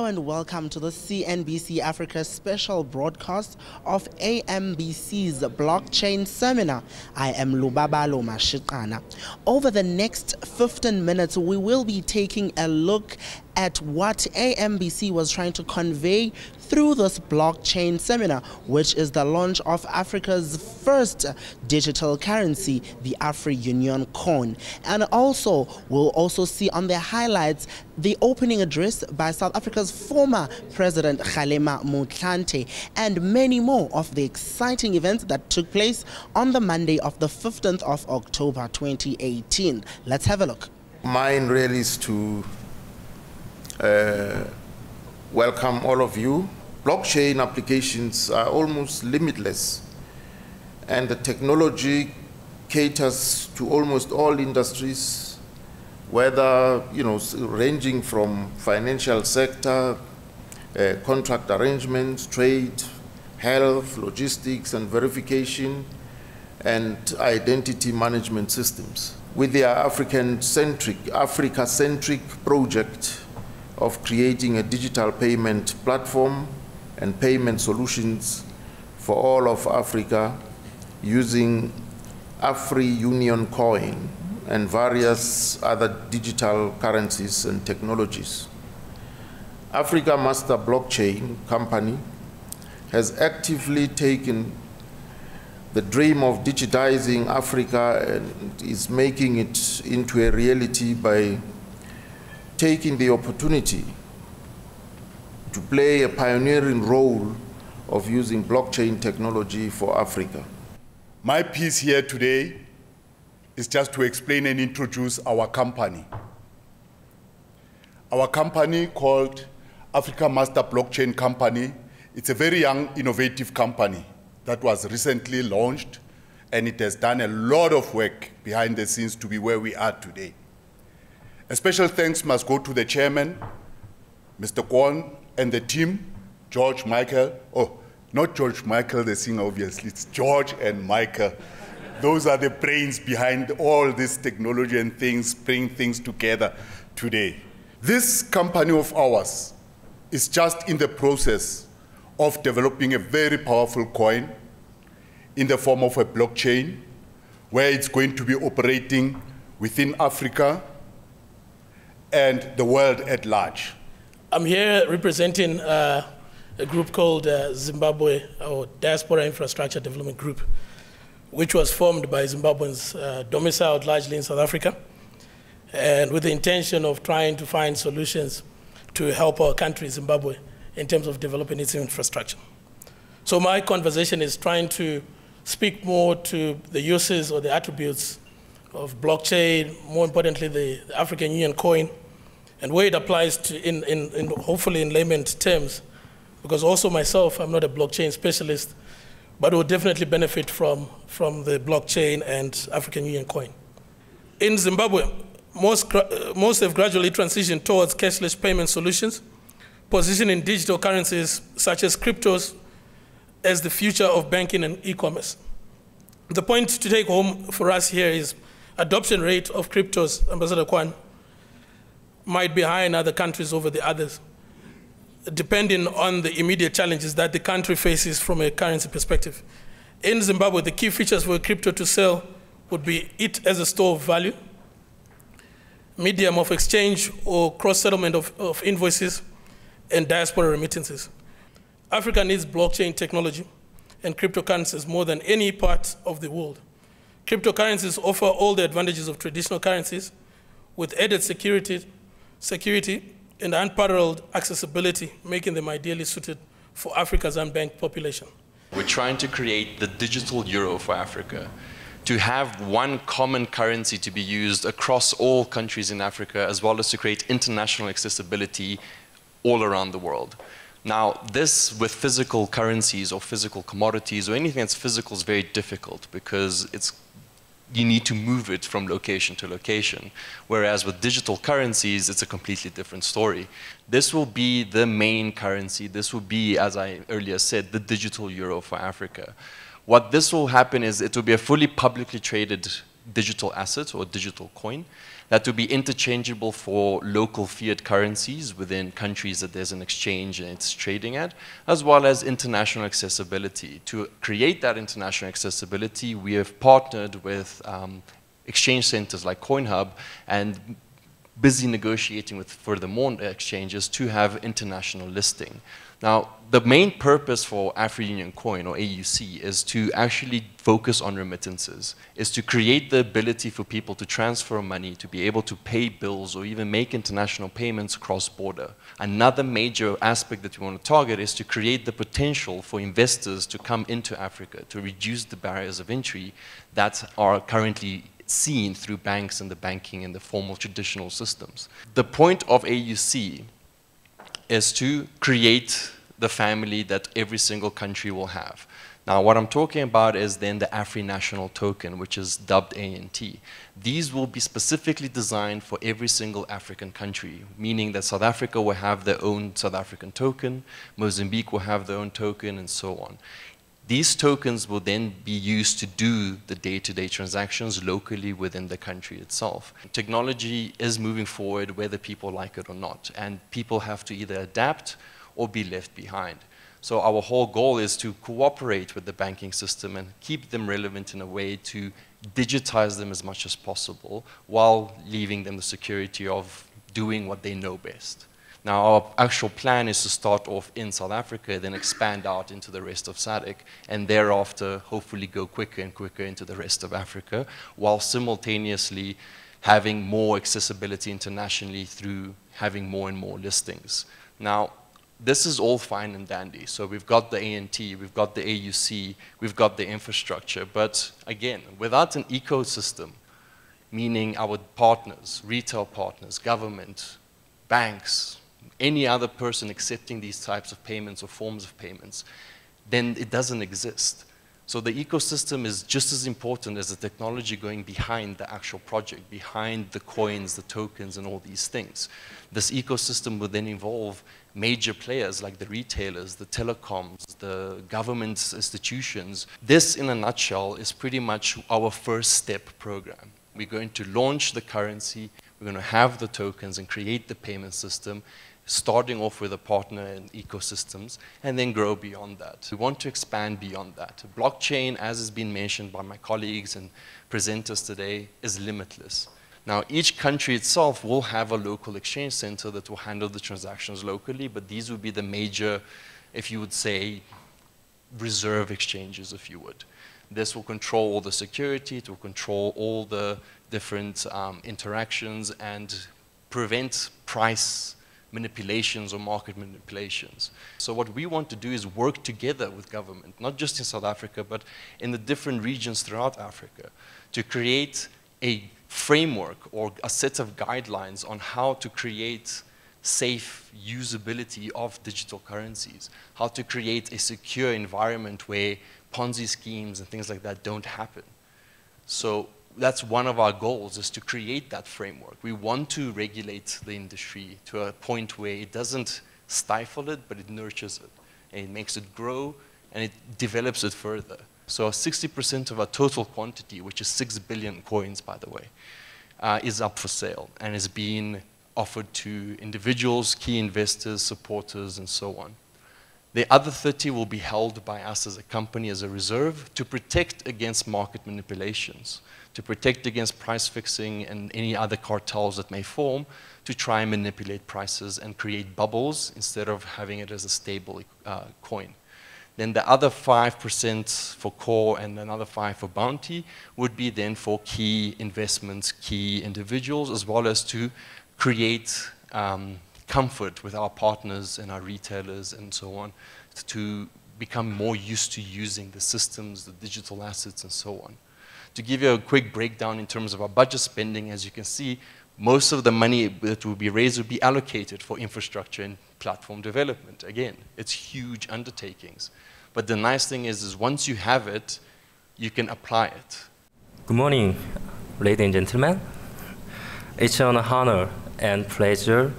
and welcome to the CNBC Africa special broadcast of AMBC's Blockchain Seminar. I am Lubabalo Mashiqana. Over the next 15 minutes, we will be taking a look at what AMBC was trying to convey through this blockchain seminar, which is the launch of Africa's first digital currency, the Afri-Union coin. And also, we'll also see on the highlights the opening address by South Africa's former President Kgalema Motlanthe, and many more of the exciting events that took place on the Monday of the 15th of October 2018. Let's have a look. Mine really is to welcome all of you. Blockchain applications are almost limitless, and the technology caters to almost all industries, whether, ranging from financial sector, contract arrangements, trade, health, logistics and verification, and identity management systems. With their Africa-centric project of creating a digital payment platform and payment solutions for all of Africa using Afri-Union coin and various other digital currencies and technologies. Africa Master Blockchain Company has actively taken the dream of digitizing Africa and is making it into a reality by taking the opportunity to play a pioneering role of using blockchain technology for Africa. My piece here today is just to explain and introduce our company. Our company called Africa Master Blockchain Company. It's a very young, innovative company that was recently launched, and it has done a lot of work behind the scenes to be where we are today. A special thanks must go to the chairman, Mr. Kwon, and the team, George, Michael. Oh, not George Michael, the singer, obviously. It's George and Michael. Those are the brains behind all this technology and things, bring things together today. This company of ours is just in the process of developing a very powerful coin in the form of a blockchain, where it's going to be operating within Africa and the world at large. I'm here representing a group called Zimbabwe, or Diaspora Infrastructure Development Group, which was formed by Zimbabweans domiciled largely in South Africa, and with the intention of trying to find solutions to help our country, Zimbabwe, in terms of developing its infrastructure. So my conversation is trying to speak more to the uses or the attributes of blockchain, more importantly the African Union coin, and where it applies to hopefully in layman's terms, because also myself, I'm not a blockchain specialist, but will definitely benefit from the blockchain and African Union coin. In Zimbabwe, most have gradually transitioned towards cashless payment solutions, positioning digital currencies such as cryptos as the future of banking and e-commerce. The point to take home for us here is adoption rate of cryptos, Ambassador Kwan, might be high in other countries over the others, depending on the immediate challenges that the country faces from a currency perspective. In Zimbabwe, the key features for a crypto to sell would be it as a store of value, medium of exchange or cross-settlement of invoices, and diaspora remittances. Africa needs blockchain technology and cryptocurrencies more than any part of the world. Cryptocurrencies offer all the advantages of traditional currencies with added security and unparalleled accessibility, making them ideally suited for Africa's unbanked population. We're trying to create the digital euro for Africa, to have one common currency to be used across all countries in Africa, as well as to create international accessibility all around the world. Now, this with physical currencies or physical commodities or anything that's physical is very difficult, because you need to move it from location to location. Whereas with digital currencies, it's a completely different story. This will be the main currency. This will be, as I earlier said, the digital euro for Africa. What this will happen is it will be a fully publicly traded digital asset or digital coin that will be interchangeable for local fiat currencies within countries that there's an exchange and it's trading at, as well as international accessibility. To create that international accessibility, we have partnered with exchange centers like CoinHub and busy negotiating with furthermore exchanges to have international listing. Now, the main purpose for AfriUnion Coin, or AUC, is to actually focus on remittances, is to create the ability for people to transfer money, to be able to pay bills or even make international payments cross-border. Another major aspect that we want to target is to create the potential for investors to come into Africa, to reduce the barriers of entry that are currently seen through banks and the banking and the formal traditional systems. The point of AUC is to create the family that every single country will have. Now, what I'm talking about is then the AfriNational token, which is dubbed ANT. These will be specifically designed for every single African country, meaning that South Africa will have their own South African token, Mozambique will have their own token, and so on. These tokens will then be used to do the day-to-day transactions locally within the country itself. Technology is moving forward whether people like it or not, and people have to either adapt or be left behind. So our whole goal is to cooperate with the banking system and keep them relevant in a way to digitize them as much as possible while leaving them the security of doing what they know best. Now, our actual plan is to start off in South Africa, then expand out into the rest of SADC, and thereafter hopefully go quicker and quicker into the rest of Africa, while simultaneously having more accessibility internationally through having more and more listings. Now, this is all fine and dandy. So we've got the ANT, we've got the AUC, we've got the infrastructure, but again, without an ecosystem, meaning our partners, retail partners, government, banks, any other person accepting these types of payments or forms of payments, then it doesn't exist. So the ecosystem is just as important as the technology going behind the actual project, behind the coins, the tokens, and all these things. This ecosystem will then involve major players like the retailers, the telecoms, the government institutions. This, in a nutshell, is pretty much our first step program. We're going to launch the currency, we're going to have the tokens and create the payment system, starting off with a partner and ecosystems, and then grow beyond that. We want to expand beyond that. Blockchain, as has been mentioned by my colleagues and presenters today, is limitless. Now, each country itself will have a local exchange center that will handle the transactions locally, but these would be the major, if you would say, reserve exchanges, if you would. This will control all the security, it will control all the different interactions and prevent price manipulations or market manipulations. So what we want to do is work together with government, not just in South Africa, but in the different regions throughout Africa, to create a framework or a set of guidelines on how to create safe usability of digital currencies, how to create a secure environment where Ponzi schemes and things like that don't happen. So that's one of our goals, is to create that framework. We want to regulate the industry to a point where it doesn't stifle it, but it nurtures it. And it makes it grow, and it develops it further. So 60% of our total quantity, which is 6 billion coins, by the way, is up for sale and is being offered to individuals, key investors, supporters, and so on. The other 30 will be held by us as a company as a reserve to protect against market manipulations, to protect against price fixing and any other cartels that may form to try and manipulate prices and create bubbles instead of having it as a stable coin. Then the other 5% for core and another 5% for bounty would be then for key investments, key individuals, as well as to create comfort with our partners and our retailers and so on, to become more used to using the systems, the digital assets, and so on. To give you a quick breakdown in terms of our budget spending, as you can see, most of the money that will be raised will be allocated for infrastructure and platform development. Again, it's huge undertakings. But the nice thing is once you have it, you can apply it. Good morning, ladies and gentlemen. It's an honor and pleasure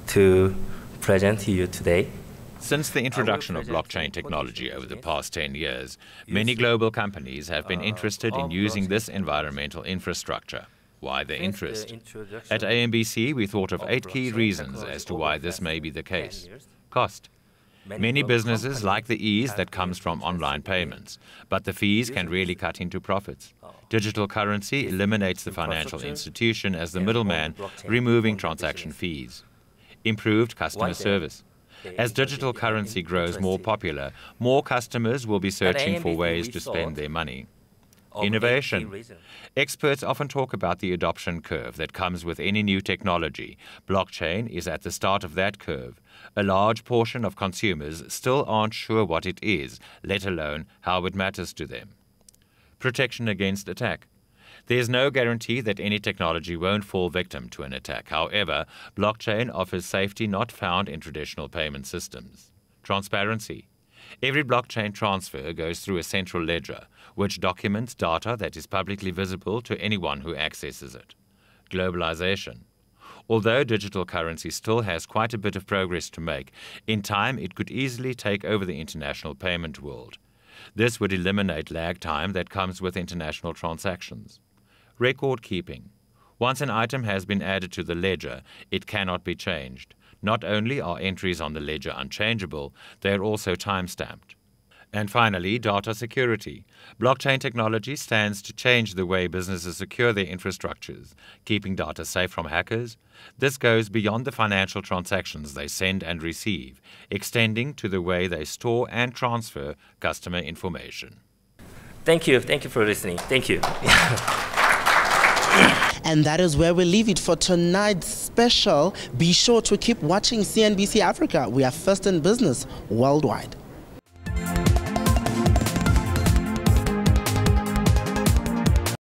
to present to you today. Since the introduction of blockchain technology over the past 10 years, many global companies have been interested in using this environmental infrastructure. Why the interest? At AMBC, we thought of 8 key reasons as to why this may be the case. Cost. Many businesses like the ease that comes from online payments, but the fees can really cut into profits. Digital currency eliminates the financial institution as the middleman, removing transaction fees. Improved customer service. As digital currency grows more popular, more customers will be searching for ways to spend their money. Innovation. Experts often talk about the adoption curve that comes with any new technology. Blockchain is at the start of that curve. A large portion of consumers still aren't sure what it is, let alone how it matters to them. Protection against attack. There's no guarantee that any technology won't fall victim to an attack. However, blockchain offers safety not found in traditional payment systems. Transparency. Every blockchain transfer goes through a central ledger, which documents data that is publicly visible to anyone who accesses it. Globalization. Although digital currency still has quite a bit of progress to make, in time it could easily take over the international payment world. This would eliminate lag time that comes with international transactions. Record keeping. Once an item has been added to the ledger, it cannot be changed. Not only are entries on the ledger unchangeable, they are also time-stamped. And finally, data security. Blockchain technology stands to change the way businesses secure their infrastructures, keeping data safe from hackers. This goes beyond the financial transactions they send and receive, extending to the way they store and transfer customer information. Thank you for listening. Thank you. And that is where we leave it for tonight's special. Be sure to keep watching CNBC Africa. We are first in business worldwide.